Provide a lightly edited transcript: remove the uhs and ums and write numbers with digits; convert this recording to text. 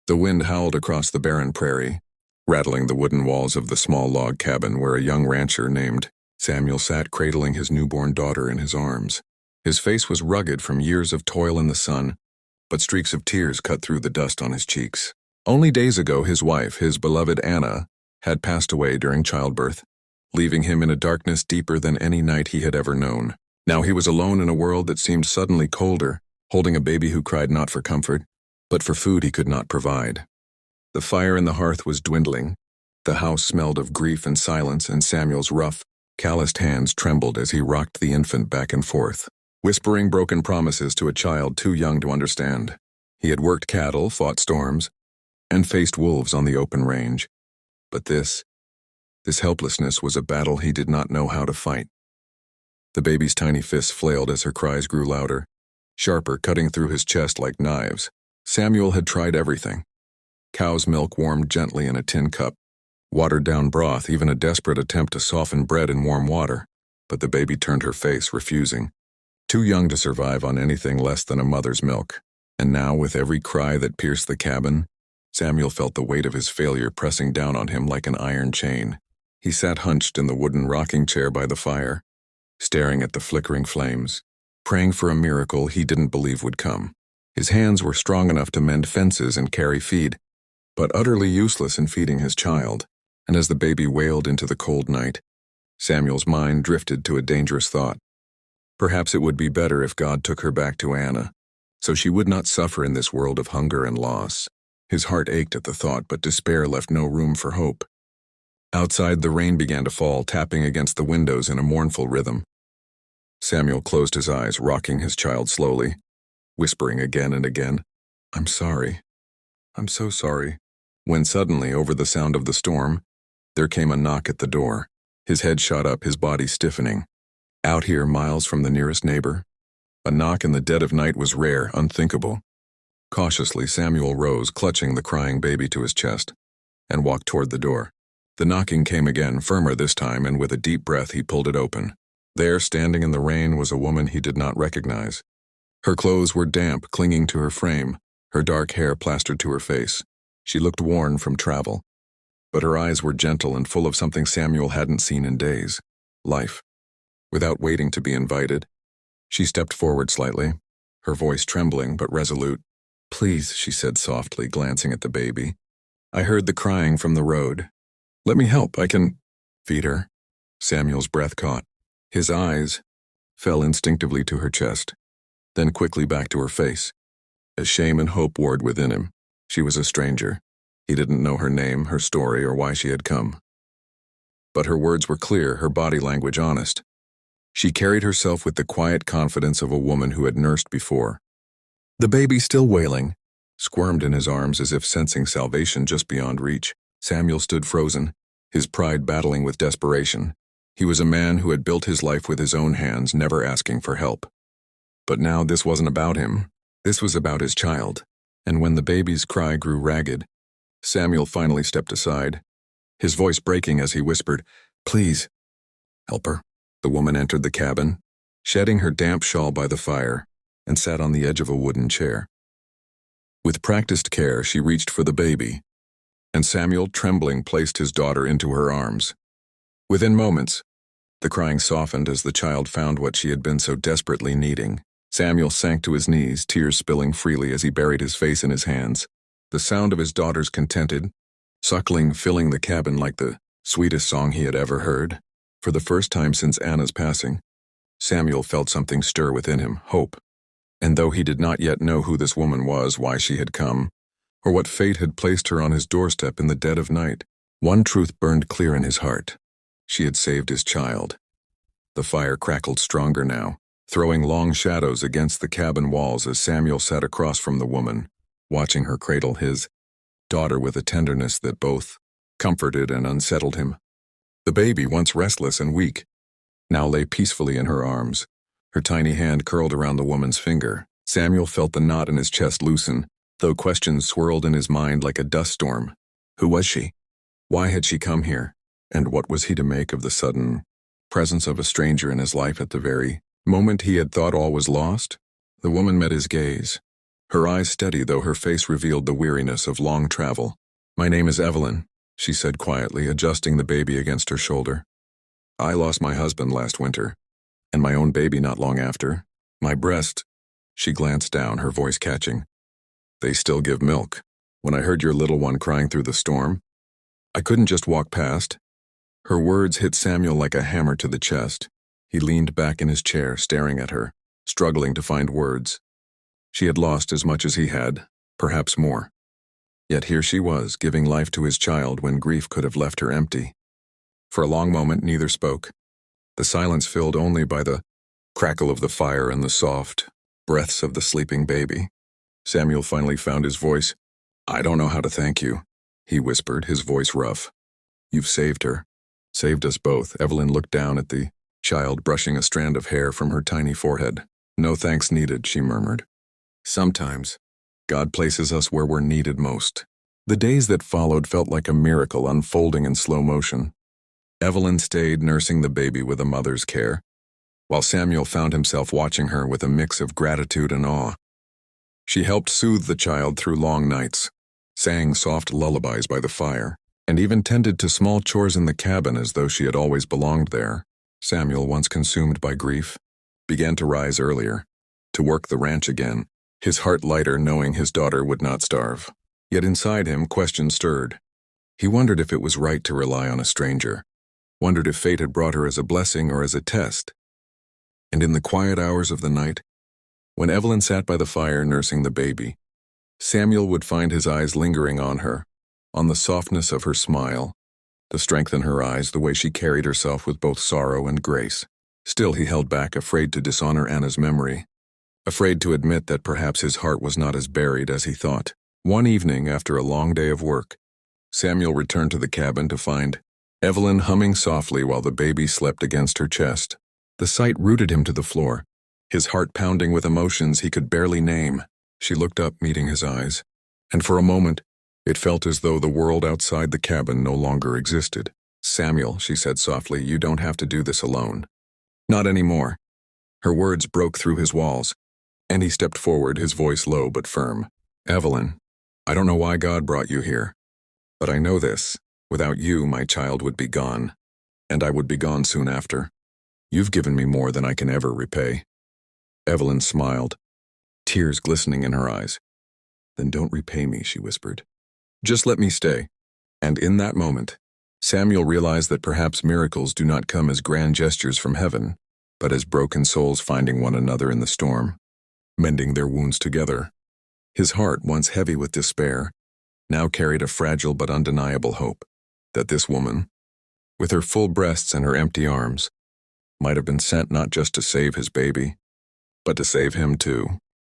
The wind howled across the barren prairie, rattling the wooden walls of the small log cabin where a young rancher named Samuel sat cradling his newborn daughter in his arms. His face was rugged from years of toil in the sun, but streaks of tears cut through the dust on his cheeks. Only days ago his wife, his beloved Anna, had passed away during childbirth, leaving him in a darkness deeper than any night he had ever known. Now he was alone in a world that seemed suddenly colder, holding a baby who cried not for comfort, but for food he could not provide. The fire in the hearth was dwindling. The house smelled of grief and silence, and Samuel's rough, calloused hands trembled as he rocked the infant back and forth, whispering broken promises to a child too young to understand. He had worked cattle, fought storms, and faced wolves on the open range. But this helplessness was a battle he did not know how to fight. The baby's tiny fists flailed as her cries grew louder, sharper, cutting through his chest like knives. Samuel had tried everything. Cow's milk warmed gently in a tin cup, watered-down broth, even a desperate attempt to soften bread in warm water. But the baby turned her face, refusing. Too young to survive on anything less than a mother's milk. And now, with every cry that pierced the cabin, Samuel felt the weight of his failure pressing down on him like an iron chain. He sat hunched in the wooden rocking chair by the fire, staring at the flickering flames, praying for a miracle he didn't believe would come. His hands were strong enough to mend fences and carry feed, but utterly useless in feeding his child. And as the baby wailed into the cold night, Samuel's mind drifted to a dangerous thought. Perhaps it would be better if God took her back to Anna, so she would not suffer in this world of hunger and loss. His heart ached at the thought, but despair left no room for hope. Outside, the rain began to fall, tapping against the windows in a mournful rhythm. Samuel closed his eyes, rocking his child slowly, whispering again and again, "I'm sorry. I'm so sorry." When suddenly, over the sound of the storm, there came a knock at the door. His head shot up, his body stiffening. Out here, miles from the nearest neighbor, a knock in the dead of night was rare, unthinkable. Cautiously, Samuel rose, clutching the crying baby to his chest, and walked toward the door. The knocking came again, firmer this time, and with a deep breath he pulled it open. There, standing in the rain, was a woman he did not recognize. Her clothes were damp, clinging to her frame, her dark hair plastered to her face. She looked worn from travel, but her eyes were gentle and full of something Samuel hadn't seen in days: life. Without waiting to be invited, she stepped forward slightly, her voice trembling but resolute. "Please," she said softly, glancing at the baby. "I heard the crying from the road. Let me help. I can feed her." Samuel's breath caught. His eyes fell instinctively to her chest, then quickly back to her face. As shame and hope warred within him, she was a stranger. He didn't know her name, her story, or why she had come. But her words were clear, her body language honest. She carried herself with the quiet confidence of a woman who had nursed before. The baby, still wailing, squirmed in his arms as if sensing salvation just beyond reach. Samuel stood frozen, his pride battling with desperation. He was a man who had built his life with his own hands, never asking for help. But now this wasn't about him. This was about his child. And when the baby's cry grew ragged, Samuel finally stepped aside, his voice breaking as he whispered, "Please, help her." The woman entered the cabin, shedding her damp shawl by the fire, and sat on the edge of a wooden chair. With practiced care, she reached for the baby, and Samuel, trembling, placed his daughter into her arms. Within moments, the crying softened as the child found what she had been so desperately needing. Samuel sank to his knees, tears spilling freely as he buried his face in his hands. The sound of his daughter's contented suckling filling the cabin like the sweetest song he had ever heard. For the first time since Anna's passing, Samuel felt something stir within him, hope. And though he did not yet know who this woman was, why she had come, or what fate had placed her on his doorstep in the dead of night, one truth burned clear in his heart. She had saved his child. The fire crackled stronger now, throwing long shadows against the cabin walls as Samuel sat across from the woman, watching her cradle his daughter with a tenderness that both comforted and unsettled him. The baby, once restless and weak, now lay peacefully in her arms, her tiny hand curled around the woman's finger. Samuel felt the knot in his chest loosen, though questions swirled in his mind like a dust storm. Who was she? Why had she come here? And what was he to make of the sudden presence of a stranger in his life at the very moment he had thought all was lost? The woman met his gaze, her eyes steady though her face revealed the weariness of long travel. "My name is Evelyn," she said quietly, adjusting the baby against her shoulder. "I lost my husband last winter, and my own baby not long after. My breast—" She glanced down, her voice catching. "They still give milk. When I heard your little one crying through the storm, I couldn't just walk past." Her words hit Samuel like a hammer to the chest. He leaned back in his chair, staring at her, struggling to find words. She had lost as much as he had, perhaps more. Yet here she was, giving life to his child when grief could have left her empty. For a long moment, neither spoke, the silence filled only by the crackle of the fire and the soft breaths of the sleeping baby. Samuel finally found his voice. "I don't know how to thank you," he whispered, his voice rough. "You've saved her. Saved us both." Evelyn looked down at the child, brushing a strand of hair from her tiny forehead. "No thanks needed," she murmured. "Sometimes God places us where we're needed most." The days that followed felt like a miracle unfolding in slow motion. Evelyn stayed nursing the baby with a mother's care, while Samuel found himself watching her with a mix of gratitude and awe. She helped soothe the child through long nights, sang soft lullabies by the fire, and even tended to small chores in the cabin as though she had always belonged there. Samuel, once consumed by grief, began to rise earlier, to work the ranch again, his heart lighter knowing his daughter would not starve. Yet inside him, questions stirred. He wondered if it was right to rely on a stranger, wondered if fate had brought her as a blessing or as a test. And in the quiet hours of the night, when Evelyn sat by the fire nursing the baby, Samuel would find his eyes lingering on her, on the softness of her smile, the strength in her eyes, the way she carried herself with both sorrow and grace. Still he held back, afraid to dishonor Anna's memory, afraid to admit that perhaps his heart was not as buried as he thought. One evening, after a long day of work, Samuel returned to the cabin to find Evelyn humming softly while the baby slept against her chest. The sight rooted him to the floor, his heart pounding with emotions he could barely name. She looked up, meeting his eyes, and for a moment, it felt as though the world outside the cabin no longer existed. "Samuel," she said softly, "you don't have to do this alone." "Not anymore." Her words broke through his walls, and he stepped forward, his voice low but firm. "Evelyn, I don't know why God brought you here, but I know this. Without you, my child would be gone, and I would be gone soon after. You've given me more than I can ever repay." Evelyn smiled, tears glistening in her eyes. "Then don't repay me," she whispered. "Just let me stay." And in that moment, Samuel realized that perhaps miracles do not come as grand gestures from heaven, but as broken souls finding one another in the storm, mending their wounds together. His heart, once heavy with despair, now carried a fragile but undeniable hope that this woman, with her full breasts and her empty arms, might have been sent not just to save his baby, but to save him too.